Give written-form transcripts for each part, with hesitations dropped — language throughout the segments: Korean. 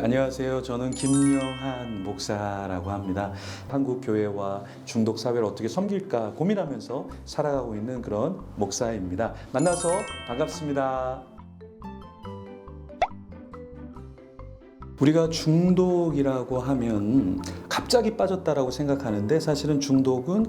안녕하세요. 저는 김영한 목사라고 합니다. 한국 교회와 중독 사회를 어떻게 섬길까 고민하면서 살아가고 있는 그런 목사입니다. 만나서 반갑습니다. 우리가 중독이라고 하면 갑자기 빠졌다라고 생각하는데, 사실은 중독은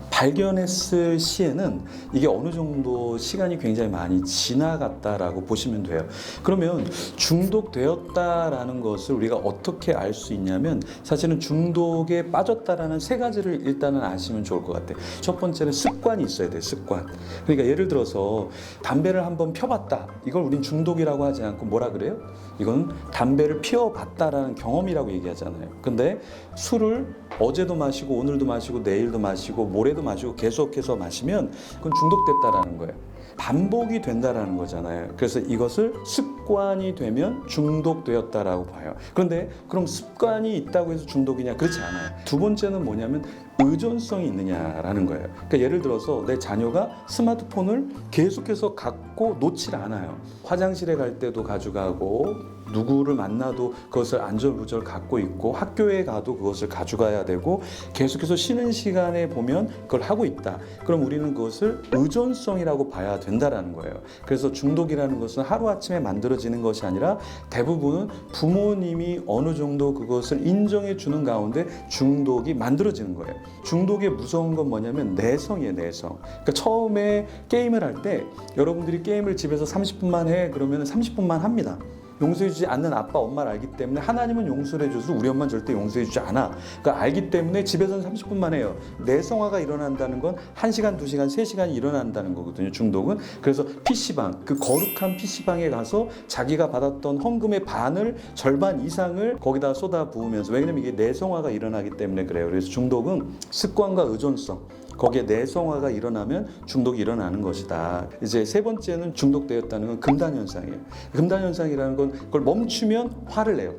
발견했을 시에는 이게 어느 정도 시간이 굉장히 많이 지나갔다라고 보시면 돼요. 그러면 중독되었다라는 것을 우리가 어떻게 알 수 있냐면, 사실은 중독에 빠졌다라는 세 가지를 일단은 아시면 좋을 것 같아요. 첫 번째는 습관이 있어야 돼요. 습관. 그러니까 예를 들어서 담배를 한번 펴봤다, 이걸 우린 중독이라고 하지 않고 뭐라 그래요? 이건 담배를 피워봤다라는 경험이라고 얘기하잖아요. 근데 술을 어제도 마시고 오늘도 마시고 내일도 마시고 모레도 마시고 계속해서 마시면 그건 중독됐다라는 거예요. 반복이 된다라는 거잖아요. 그래서 이것을 습관이 되면 중독되었다라고 봐요. 그런데 그럼 습관이 있다고 해서 중독이냐? 그렇지 않아요. 두 번째는 뭐냐면 의존성이 있느냐라는 거예요. 그러니까 예를 들어서 내 자녀가 스마트폰을 계속해서 갖고 놓질 않아요. 화장실에 갈 때도 가져가고, 누구를 만나도 그것을 안절부절 갖고 있고, 학교에 가도 그것을 가져가야 되고, 계속해서 쉬는 시간에 보면 그걸 하고 있다. 그럼 우리는 그것을 의존성이라고 봐야 된다라는 거예요. 그래서 중독이라는 것은 하루아침에 만들어지는 것이 아니라 대부분은 부모님이 어느 정도 그것을 인정해 주는 가운데 중독이 만들어지는 거예요. 중독의 무서운 건 뭐냐면 내성이에요. 내성. 그러니까 처음에 게임을 할 때 여러분들이 게임을 집에서 30분만 해 그러면 30분만 합니다. 용서해주지 않는 아빠, 엄마를 알기 때문에 하나님은 용서를 해줘서 우리 엄마는 절대 용서해주지 않아. 그러니까 알기 때문에 집에서는 30분만 해요. 내성화가 일어난다는 건 1시간, 2시간, 3시간이 일어난다는 거거든요, 중독은. 그래서 PC방, 그 거룩한 PC방에 가서 자기가 받았던 헌금의 반을, 절반 이상을 거기다 쏟아 부으면서, 왜냐면 이게 내성화가 일어나기 때문에 그래요. 그래서 중독은 습관과 의존성, 거기에 내성화가 일어나면 중독이 일어나는 것이다. 이제 세 번째는 중독되었다는 건 금단현상이에요. 금단현상이라는 건 그걸 멈추면 화를 내요.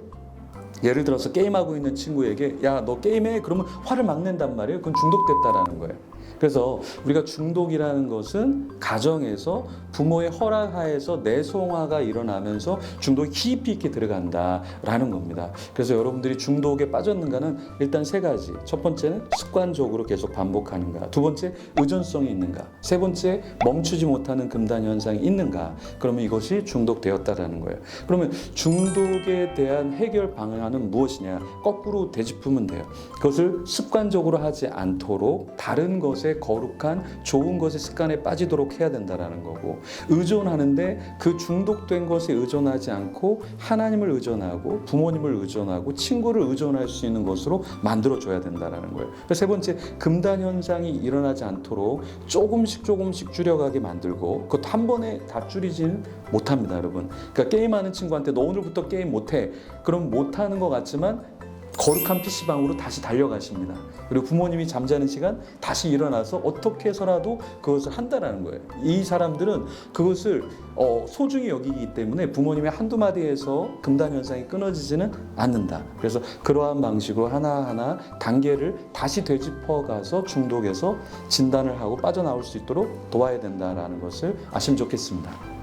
예를 들어서 게임하고 있는 친구에게 야, 너 게임해? 그러면 화를 막 낸단 말이에요. 그건 중독됐다라는 거예요. 그래서 우리가 중독이라는 것은 가정에서 부모의 허락하에서 내성화가 일어나면서 중독이 깊이 있게 들어간다라는 겁니다. 그래서 여러분들이 중독에 빠졌는가는 일단 세 가지. 첫 번째는 습관적으로 계속 반복하는가. 두 번째, 의존성이 있는가. 세 번째, 멈추지 못하는 금단 현상이 있는가. 그러면 이것이 중독되었다라는 거예요. 그러면 중독에 대한 해결 방안은 무엇이냐? 거꾸로 되짚으면 돼요. 그것을 습관적으로 하지 않도록 다른 것에 거룩한 좋은 것의 습관에 빠지도록 해야 된다라는 거고, 의존하는데 그 중독된 것에 의존하지 않고 하나님을 의존하고 부모님을 의존하고 친구를 의존할 수 있는 것으로 만들어줘야 된다라는 거예요. 세 번째, 금단 현상이 일어나지 않도록 조금씩 줄여가게 만들고, 그것도 한 번에 다 줄이지는 못합니다, 여러분. 그러니까 게임하는 친구한테 너 오늘부터 게임 못해. 그럼 못하는 것 같지만 거룩한 PC방으로 다시 달려가십니다. 그리고 부모님이 잠자는 시간 다시 일어나서 어떻게 해서라도 그것을 한다라는 거예요. 이 사람들은 그것을 소중히 여기기 때문에 부모님의 한두 마디에서 금단 현상이 끊어지지는 않는다. 그래서 그러한 방식으로 하나하나 단계를 다시 되짚어가서 중독에서 진단을 하고 빠져나올 수 있도록 도와야 된다는 것을 아시면 좋겠습니다.